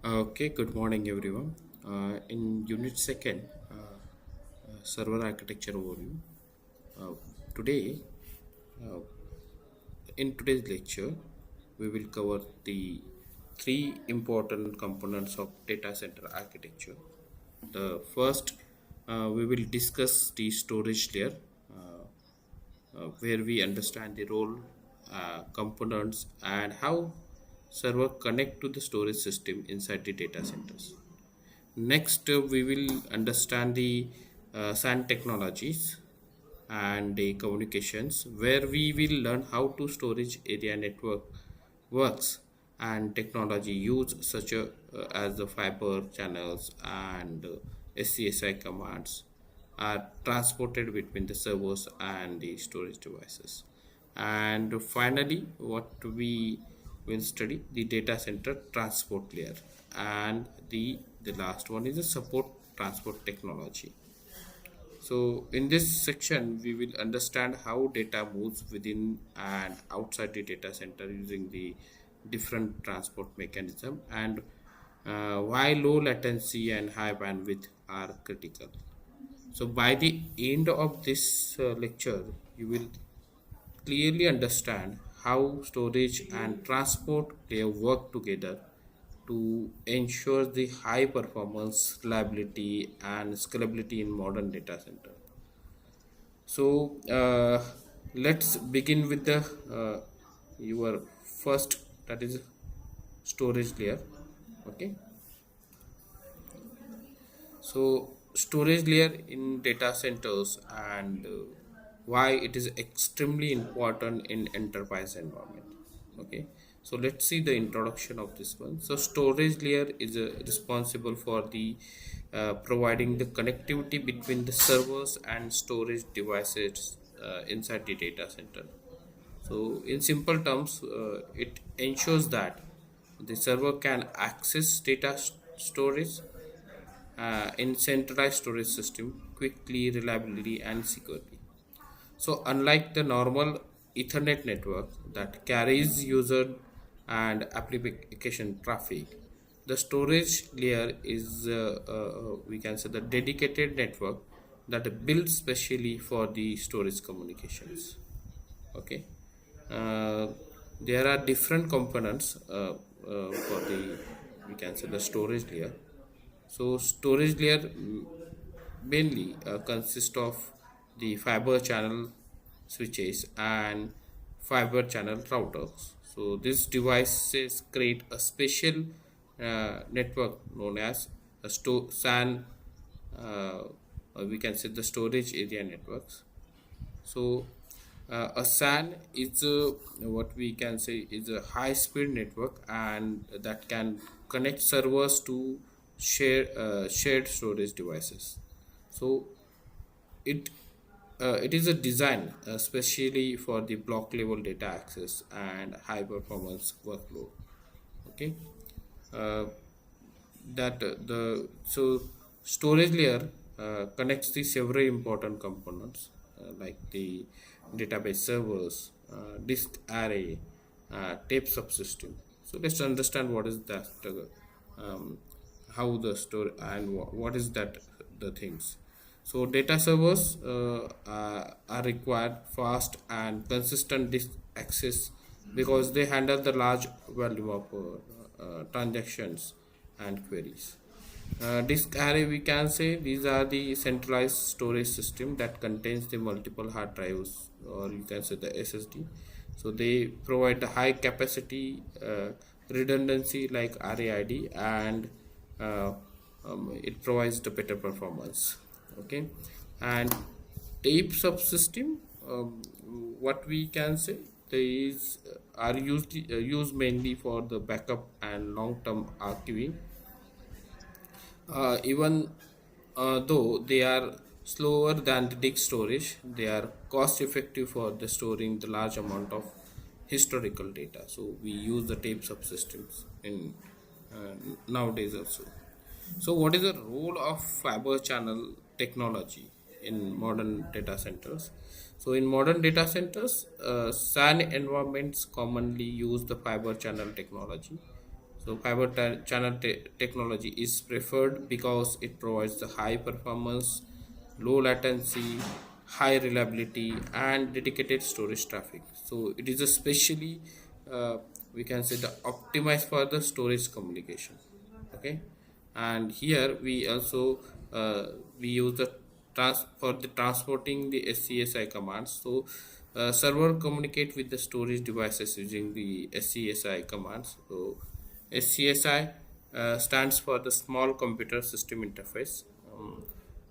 Okay, good morning everyone. In unit second, server architecture overview. Uh, today, uh, in today's lecture, we will cover the three important components of data center architecture. The first, we will discuss the storage layer, where we understand the role, components, and how server connect to the storage system inside the data centers. Next, we will understand the SAN technologies and the communications, where we will learn how to storage area network works and technology used such as the fiber channels and SCSI commands are transported between the servers and the storage devices. And finally, what we will study the data center transport layer, and the last one is the support transport technology. So in this section, we will understand how data moves within and outside the data center using the different transport mechanism, and why low latency and high bandwidth are critical. So by the end of this lecture, you will clearly understand how storage and transport layer work together to ensure the high performance, reliability, and scalability in modern data center. So let's begin with the your first, that is storage layer. Okay, so storage layer in data centers, and why it is extremely important in enterprise environment. Okay, so let's see the introduction of this one. So storage layer is responsible for the providing the connectivity between the servers and storage devices inside the data center. So in simple terms, it ensures that the server can access data storage in centralized storage system quickly, reliably, and securely. So unlike the normal Ethernet network that carries user and application traffic, the storage layer is we can say the dedicated network that built specially for the storage communications. Okay, uh, there are different components for the, we can say, the storage layer. So storage layer mainly consists of the fiber channel switches and fiber channel routers. So these devices create a special network known as a SAN, or we can say the storage area networks. So a SAN is what we can say is a high speed network, and that can connect servers to shared storage devices. So it it is a design especially for the block level data access and high performance workload. Okay, uh, that the so storage layer connects the several important components like the database servers, disk array, tape subsystem. So let's understand what is that, how the store and what is that the things. So data servers are required fast and consistent disk access because they handle the large volume of transactions and queries. Disk array, we can say these are the centralized storage system that contains the multiple hard drives, or you can say the SSD. So they provide the high capacity redundancy like RAID, and uh, it provides the better performance. Okay, and tape subsystem, what we can say, these are used mainly for the backup and long term archiving. Even though they are slower than the disk storage, they are cost effective for the storing the large amount of historical data. So we use the tape subsystems in nowadays also. So what is the role of fiber channel technology in modern data centers? So in modern data centers, SAN environments commonly use the fiber channel technology. So fiber channel technology is preferred because it provides the high performance, low latency, high reliability, and dedicated storage traffic. So it is especially uh, we can say the optimized for the storage communication. Okay, and here we also we use the for the transporting the SCSI commands. So server communicate with the storage devices using the SCSI commands. So SCSI stands for the small computer system interface.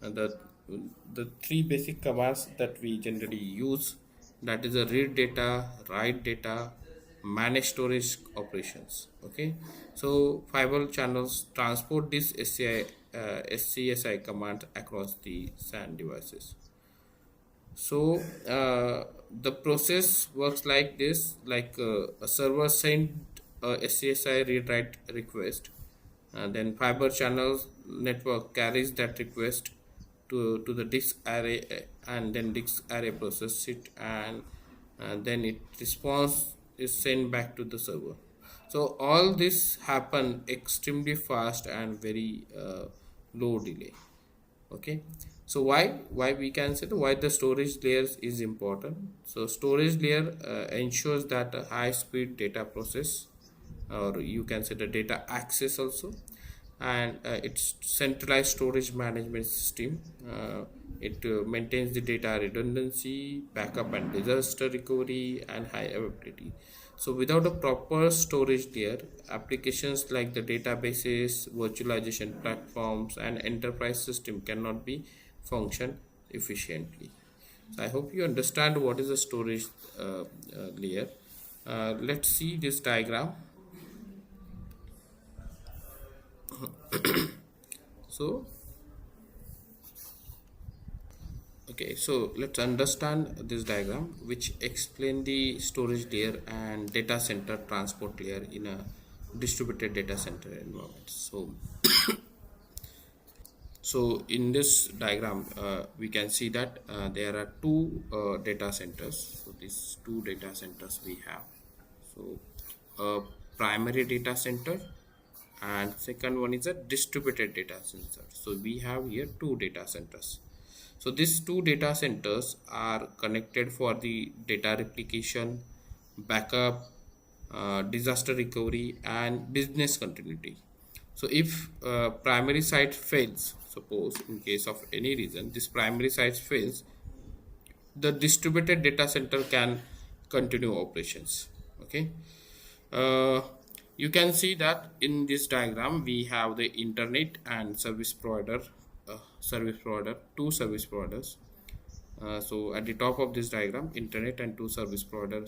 And the three basic commands that we generally use, that is a read data, write data, manage storage operations. Okay, so fiber channels transport this SCSI command across the SAN devices. So the process works like this: like a server send a SCSI read write request, and then fiber channels network carries that request to the disk array, and then disk array process it, and then it response is sent back to the server. So all this happen extremely fast and very low delay. Okay, so why we can say why the storage layers is important. So storage layer ensures that a high speed data process, or you can say the data access also, and it's centralized storage management system. It maintains the data redundancy, backup and disaster recovery, and high availability. So without a proper storage layer, applications like the databases, virtualization platforms, and enterprise system cannot be function efficiently. So I hope you understand what is a storage layer. Let's see this diagram. So okay, so let's understand this diagram which explain the storage layer and data center transport layer in a distributed data center environment. So in this diagram we can see that there are two data centers. So these two data centers we have. So a primary data center, and second one is a distributed data center. So we have here two data centers. So these two data centers are connected for the data replication, backup, disaster recovery, and business continuity. So if primary site fails, suppose in case of any reason this primary site fails, the distributed data center can continue operations. Okay, uh, you can see that in this diagram we have the internet and service provider, two service providers. So at the top of this diagram, internet and two service provider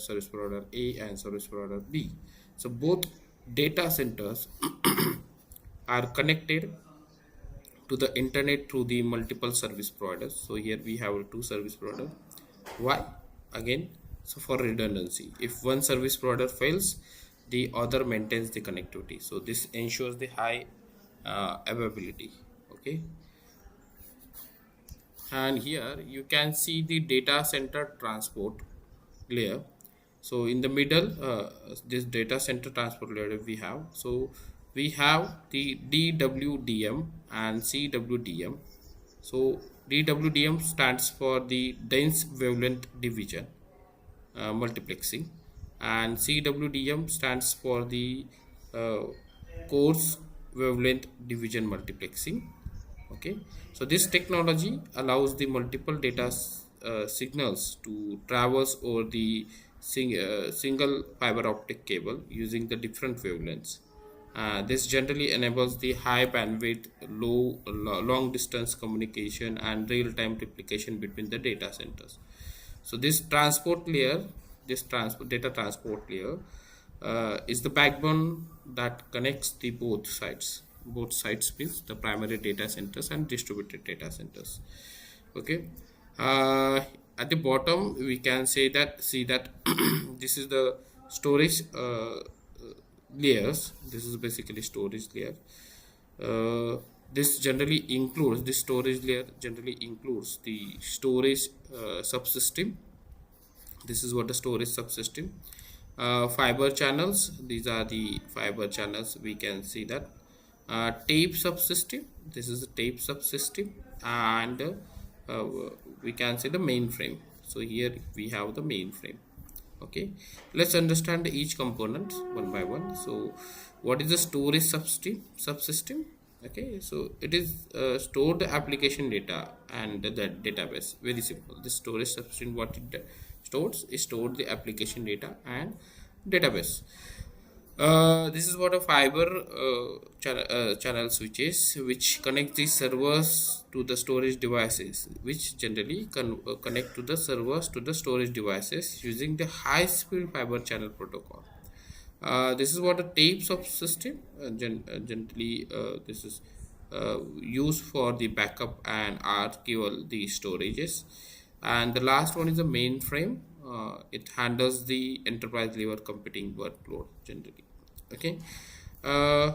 A and service provider B. So both data centers are connected to the internet through the multiple service providers. So here we have two service providers. Why? Again, so for redundancy, if one service provider fails, the other maintains the connectivity. So this ensures the high availability. Okay, and here you can see the data center transport layer. So in the middle, this data center transport layer we have. So we have the DWDM and CWDM. So DWDM stands for the dense wavelength division multiplexing, and CWDM stands for the uh, coarse wavelength division multiplexing. Okay, so this technology allows the multiple data signals to traverse over the single fiber optic cable using the different wavelengths. This generally enables the high bandwidth, long distance communication and real time replication between the data centers. So this transport layer, this data transport layer is the backbone that connects the both sides. Both sides means the primary data centers and distributed data centers. Okay, at the bottom we can see that this is the storage layers. This is basically storage layer. This storage layer generally includes the storage subsystem. This is what the storage subsystem. Fiber channels, these are the fiber channels. We can see that tape subsystem, this is a tape subsystem, and uh, we can see the mainframe. So here we have the mainframe. Okay, let's understand each component one by one. So what is the storage subsystem? Okay, so it is stored application data and the database. Very simple. The storage subsystem, what it stores is stored the application data and database. This is what a fiber channel switch is, which connect the servers to the storage devices, which generally connect to the servers to the storage devices using the high speed fiber channel protocol. This is what a tape subsystem generally this is used for the backup and archival the storages. And the last one is the mainframe. It handles the enterprise level computing workload generally. Okay. uh,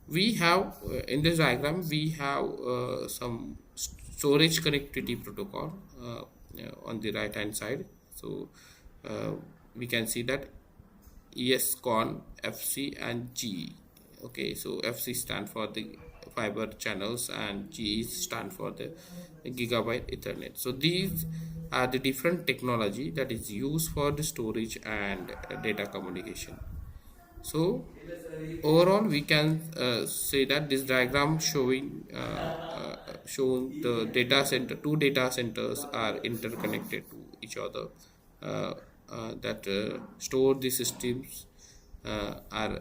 we have in this diagram we have some storage connectivity protocol on the right hand side. So uh, we can see that ESCON, FC and GE. Okay, so FC stand for the fiber channels and GE stand for the gigabyte ethernet. So these are the different technology that is used for the storage and data communication. So overall we can say that this diagram showing the data center, two data centers are interconnected to each other, that store the systems are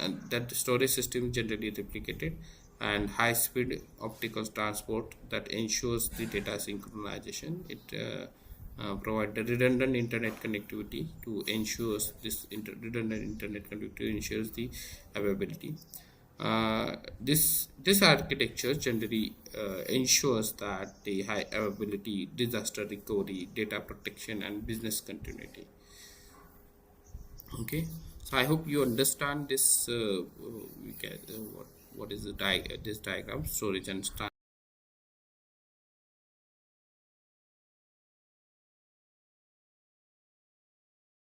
and that the storage system generally replicated, and high speed optical transport that ensures the data synchronization. It provide the redundant internet connectivity to ensures this redundant internet connectivity ensures the availability. This architecture generally ensures that the high availability, disaster recovery, data protection, and business continuity. Okay, so I hope you understand this. We can, what is the this diagram, storage and